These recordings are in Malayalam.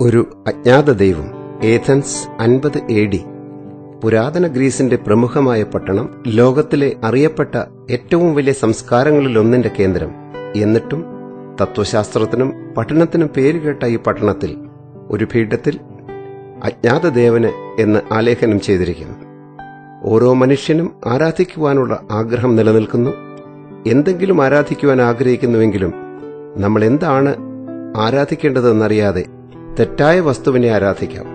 ഒരു അജ്ഞാത ദൈവം. Athens 50 AD. പുരാതന ഗ്രീസിന്റെ പ്രമുഖമായ പട്ടണം, ലോകത്തിലെ അറിയപ്പെട്ട ഏറ്റവും വലിയ സംസ്കാരങ്ങളിലൊന്നിന്റെ കേന്ദ്രം. എന്നിട്ടും തത്വശാസ്ത്രത്തിനും പഠനത്തിനും പേരുകേട്ട ഈ പട്ടണത്തിൽ ഒരു പീഠത്തിൽ അജ്ഞാത ദേവന് എന്ന് ആലേഖനം ചെയ്തിരിക്കുന്നു. ഓരോ മനുഷ്യനും ആരാധിക്കുവാനുള്ള ആഗ്രഹം നിലനിൽക്കുന്നു. എന്തെങ്കിലും ആരാധിക്കുവാൻ ആഗ്രഹിക്കുന്നുവെങ്കിലും നമ്മൾ എന്താണ് ആരാധിക്കേണ്ടതെന്നറിയാതെ തെറ്റായ വസ്തുവിനെ ആരാധിക്കാം.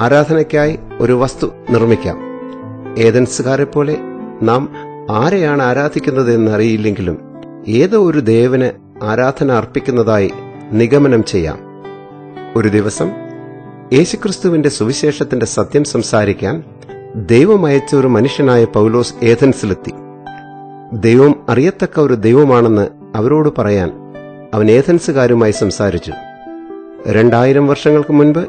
ആരാധനയ്ക്കായി ഒരു വസ്തു നിർമ്മിക്കാം. ഏഥൻസുകാരെ പോലെ നാം ആരെയാണ് ആരാധിക്കുന്നത് എന്നറിയില്ലെങ്കിലും ഏതോ ഒരു ദേവന് ആരാധന അർപ്പിക്കുന്നതായി നിഗമനം ചെയ്യാം. ഒരു ദിവസം യേശുക്രിസ്തുവിന്റെ സുവിശേഷത്തിന്റെ സത്യം സംസാരിക്കാൻ ദൈവം അയച്ച ഒരു മനുഷ്യനായ പൗലോസ് ഏഥൻസിലെത്തി. ദൈവം അറിയത്തക്ക ഒരു ദൈവമാണെന്ന് അവരോട് പറയാൻ അവൻ ഏഥൻസുകാരുമായി സംസാരിച്ചു. 2000 വർഷങ്ങൾക്ക് മുൻപ്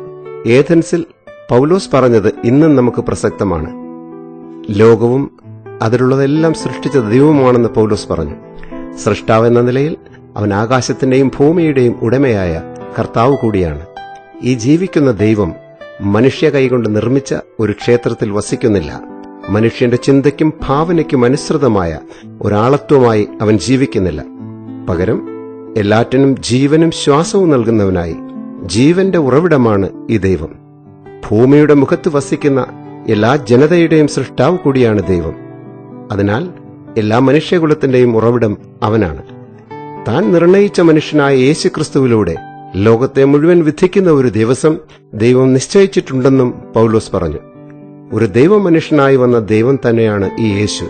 ഏഥൻസിൽ പൗലോസ് പറഞ്ഞത് ഇന്നും നമുക്ക് പ്രസക്തമാണ്. ലോകവും അതിലുള്ളതെല്ലാം സൃഷ്ടിച്ച ദൈവമാണെന്ന് പൗലോസ് പറഞ്ഞു. സൃഷ്ടാവെന്ന നിലയിൽ അവൻ ആകാശത്തിന്റെയും ഭൂമിയുടെയും ഉടമയായ കർത്താവ് കൂടിയാണ്. ഈ ജീവിക്കുന്ന ദൈവം മനുഷ്യ കൈകൊണ്ട് നിർമ്മിച്ച ഒരു ക്ഷേത്രത്തിൽ വസിക്കുന്നില്ല. മനുഷ്യന്റെ ചിന്തയ്ക്കും ഭാവനയ്ക്കും അനുസൃതമായ ഒരാളത്വമായി അവൻ ജീവിക്കുന്നില്ല. പകരം എല്ലാറ്റിനും ജീവനും ശ്വാസവും നൽകുന്നവനായി ജീവന്റെ ഉറവിടമാണ് ഈ ദൈവം. ഭൂമിയുടെ മുഖത്ത് വസിക്കുന്ന എല്ലാ ജനതയുടെയും സൃഷ്ടാവ് കൂടിയാണ് ദൈവം. അതിനാൽ എല്ലാ മനുഷ്യകുലത്തിന്റെയും ഉറവിടം അവനാണ്. താൻ നിർണയിച്ച മനുഷ്യനായ യേശുക്രിസ്തുവിലൂടെ ലോകത്തെ മുഴുവൻ വിധിക്കുന്ന ഒരു ദിവസം ദൈവം നിശ്ചയിച്ചിട്ടുണ്ടെന്നും പൗലോസ് പറഞ്ഞു. ഒരു ദൈവമനുഷ്യനായി വന്ന ദൈവം തന്നെയാണ് ഈ യേശു.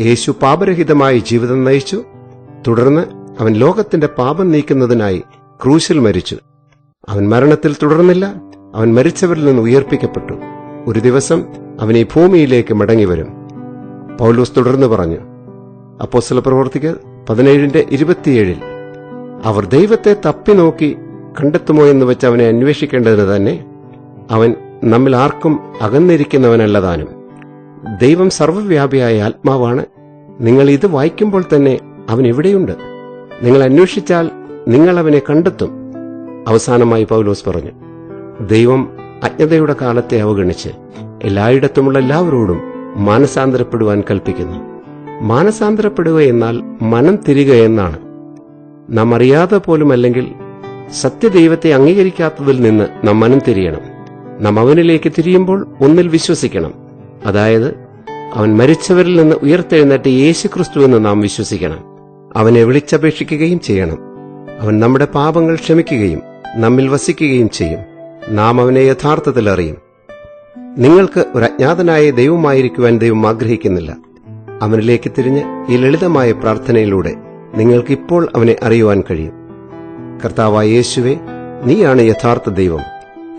യേശു പാപരഹിതമായി ജീവിതം നയിച്ചു. തുടർന്ന് അവൻ ലോകത്തിന്റെ പാപം നീക്കുന്നതിനായി ക്രൂശിൽ മരിച്ചു. അവൻ മരണത്തിൽ തുടർന്നില്ല. അവൻ മരിച്ചവരിൽ നിന്ന് ഉയർപ്പിക്കപ്പെട്ടു. ഒരു ദിവസം അവൻ ഈ ഭൂമിയിലേക്ക് മടങ്ങിവരും. പൗലോസ് തുടർന്ന് പറഞ്ഞു, അപ്പോസ്തലപ്രവൃത്തികൾ 17:27, അവർ ദൈവത്തെ തപ്പി നോക്കി കണ്ടെത്തുമോ എന്ന് വെച്ച് അവനെ അന്വേഷിക്കേണ്ടതിന് തന്നെ അവൻ നമ്മിൽ ആർക്കും അകന്നിരിക്കുന്നവനല്ലതാനും. ദൈവം സർവ്വവ്യാപിയായ ആത്മാവാണ്. നിങ്ങൾ ഇത് വായിക്കുമ്പോൾ തന്നെ അവൻ എവിടെയുണ്ട്? നിങ്ങൾ അന്വേഷിച്ചാൽ നിങ്ങൾ അവനെ കണ്ടെത്തും. അവസാനമായി പൗലോസ് പറഞ്ഞു, ദൈവം അജ്ഞതയുടെ കാലത്തെ അവഗണിച്ച് എല്ലായിടത്തുമുള്ള എല്ലാവരോടും മാനസാന്തരപ്പെടുവാൻ കൽപ്പിക്കുന്നു. മാനസാന്തരപ്പെടുക എന്നാൽ മനം തിരിക എന്നാണ്. നാം അറിയാതെ പോലും അല്ലെങ്കിൽ സത്യദൈവത്തെ അംഗീകരിക്കാത്തതിൽ നിന്ന് നാം മനം തിരിയണം. നാം അവനിലേക്ക് തിരിയുമ്പോൾ ഒന്നിൽ വിശ്വസിക്കണം. അതായത് അവൻ മരിച്ചവരിൽ നിന്ന് ഉയർത്തെഴുന്നേറ്റ യേശുക്രിസ്തു എന്ന് നാം വിശ്വസിക്കണം. അവനെ വിളിച്ചപേക്ഷിക്കുകയും ചെയ്യണം. അവൻ നമ്മുടെ പാപങ്ങൾ ക്ഷമിക്കുകയും നമ്മിൽ വസിക്കുകയും ചെയ്യും. നാം അവനെ യഥാർത്ഥത്തിൽ അറിയും. നിങ്ങൾക്ക് ഒരു അജ്ഞാതനായ ദൈവമായിരിക്കുവാൻ ദൈവം ആഗ്രഹിക്കുന്നില്ല. അവനിലേക്ക് തിരിഞ്ഞ് ഈ ലളിതമായ പ്രാർത്ഥനയിലൂടെ നിങ്ങൾക്കിപ്പോൾ അവനെ അറിയുവാൻ കഴിയും. കർത്താവായ യേശുവേ, നീയാണ് യഥാർത്ഥ ദൈവം,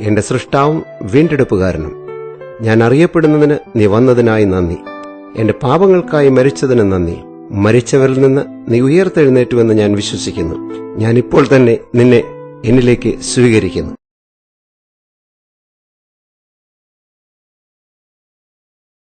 എന്റെ സൃഷ്ടാവും വീണ്ടെടുപ്പുകാരനും. ഞാൻ അറിയപ്പെടുന്നതിന് നീ വന്നതിനായി നന്ദി. എന്റെ പാപങ്ങൾക്കായി മരിച്ചതിന് നന്ദി. മരിച്ചവരിൽ നിന്ന് നീ ഉയർത്തെഴുന്നേറ്റുവെന്ന് ഞാൻ വിശ്വസിക്കുന്നു. ഞാനിപ്പോൾ തന്നെ നിന്നെ എന്നിലേക്ക് സ്വീകരിക്കുന്നു.